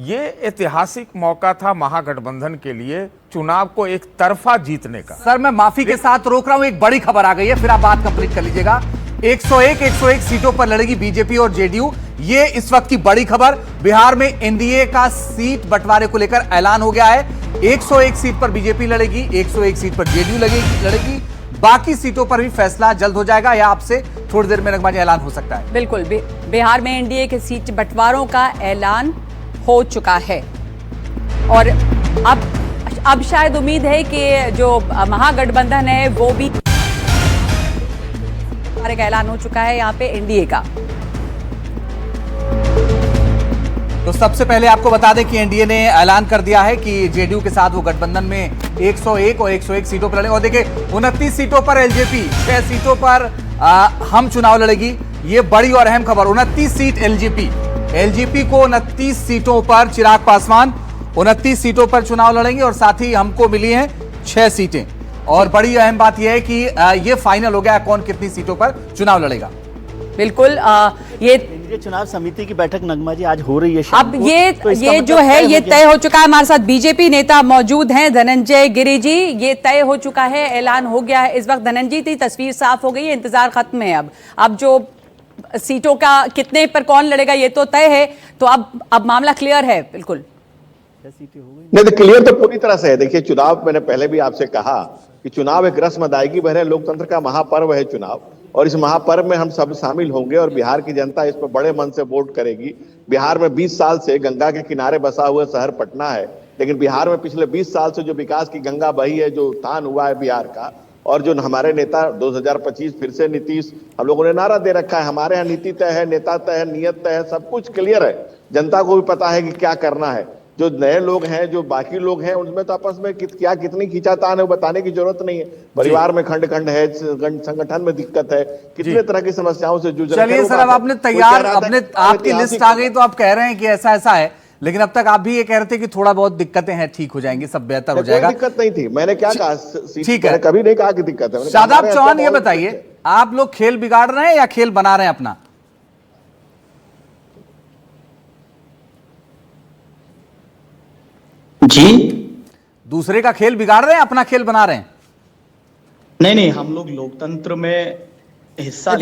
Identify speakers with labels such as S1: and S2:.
S1: ये ऐतिहासिक मौका था महागठबंधन के लिए चुनाव को एक तरफा जीतने का।
S2: सर मैं माफी के साथ रोक रहा हूं, एक बड़ी खबर आ गई है, फिर आप बात कंप्लीट कर लीजिएगा। 101 सीटों पर लड़ेगी बीजेपी और जेडीयू, ये इस वक्त की बड़ी खबर। बिहार में एनडीए का सीट बंटवारे को लेकर ऐलान हो गया है। 101 सीट पर बीजेपी लड़ेगी, 101 सीट पर जेडीयू लड़ेगी। बाकी सीटों पर भी फैसला जल्द हो जाएगा या आपसे थोड़ी देर में नगमा जी ऐलान हो सकता है।
S3: बिल्कुल, बिहार में एनडीए के सीट बंटवारों का ऐलान हो चुका है और अब शायद उम्मीद है कि जो महागठबंधन है वो भी का ऐलान हो चुका है यहाँ पे एनडीए का।
S2: तो सबसे पहले आपको बता दें कि एनडीए ने ऐलान कर दिया है कि जेडीयू के साथ वो गठबंधन में 101 और 101 सीटों पर लड़ेंगे। और देखिए 29 सीटों पर एलजेपी, 6 सीटों पर हम चुनाव लड़ेगी। ये बड़ी और अहम खबर। 29 सीट एलजेपी को 29 सीटों पर चिराग पासवान 29 सीटों पर चुनाव लड़ेंगे और साथ ही हमको मिली हैं 6 सीटें। और बड़ी अहम बात यह है कि ये फाइनल हो गया कौन कितनी सीटों पर चुनाव लड़ेगा।
S3: बिल्कुल, ये
S4: चुनाव समिति की बैठक नगमा जी आज हो रही है।
S3: अब ये जो है ये तय हो चुका है। हमारे साथ बीजेपी नेता मौजूद हैं, धनंजय गिरी जी। ये तय हो चुका है, ऐलान हो गया है इस वक्त। धनंजय जी, तस्वीर साफ हो गई है, इंतजार खत्म है। अब जो सीटों का कितने पर कौन लड़ेगा ये तो तय है, तो अब मामला क्लियर है। बिल्कुल
S5: नहीं तो क्लियर तो पूरी तरह से है। देखिए चुनाव, मैंने पहले भी आपसे कहा कि चुनाव एक रस्म अदायगी भर है, लोकतंत्र का महापर्व है चुनाव, और इस महापर्व में हम सब शामिल होंगे और बिहार की जनता इस पर बड़े मन से वोट करेगी। बिहार में 20 साल से गंगा के किनारे बसा हुआ शहर पटना है, लेकिन बिहार में पिछले 20 साल से जो विकास की गंगा बही है, जो उत्थान हुआ है बिहार का, और जो हमारे नेता 2025 फिर से नीतीश, हम लोगों ने नारा दे रखा है, हमारे यहाँ नीति तय है, नेता तय है, नियत तय है, सब कुछ क्लियर है। जनता को भी पता है कि क्या करना है। जो नए लोग हैं, जो बाकी लोग हैं, उनमें तो आपस में क्या कितनी खींचातान है वो बताने की जरूरत नहीं है। परिवार में खंड खंड है, संगठन में दिक्कत है, कितने तरह की समस्याओं से जूझ रहे हैं।
S2: चलिए सर, अब आपने तैयार आपकी लिस्ट आ गई तो आप कह रहे हैं कि ऐसा ऐसा है, लेकिन अब तक आप भी ये कह रहे थे कि थोड़ा बहुत दिक्कतें हैं, ठीक हो जाएंगी, सब बेहतर हो जाएगा।
S5: दिक्कत नहीं थी, मैंने क्या कहा,
S2: ठीक है,
S5: कभी नहीं कहा कि दिक्कत है।
S2: शादाब चौहान ये बताइए, आप लोग खेल बिगाड़ रहे हैं या खेल बना रहे हैं अपना?
S4: जी,
S2: दूसरे का खेल बिगाड़ रहे हैं, अपना खेल बना रहे हैं?
S4: नहीं, हम लोग लोकतंत्र में हिस्सा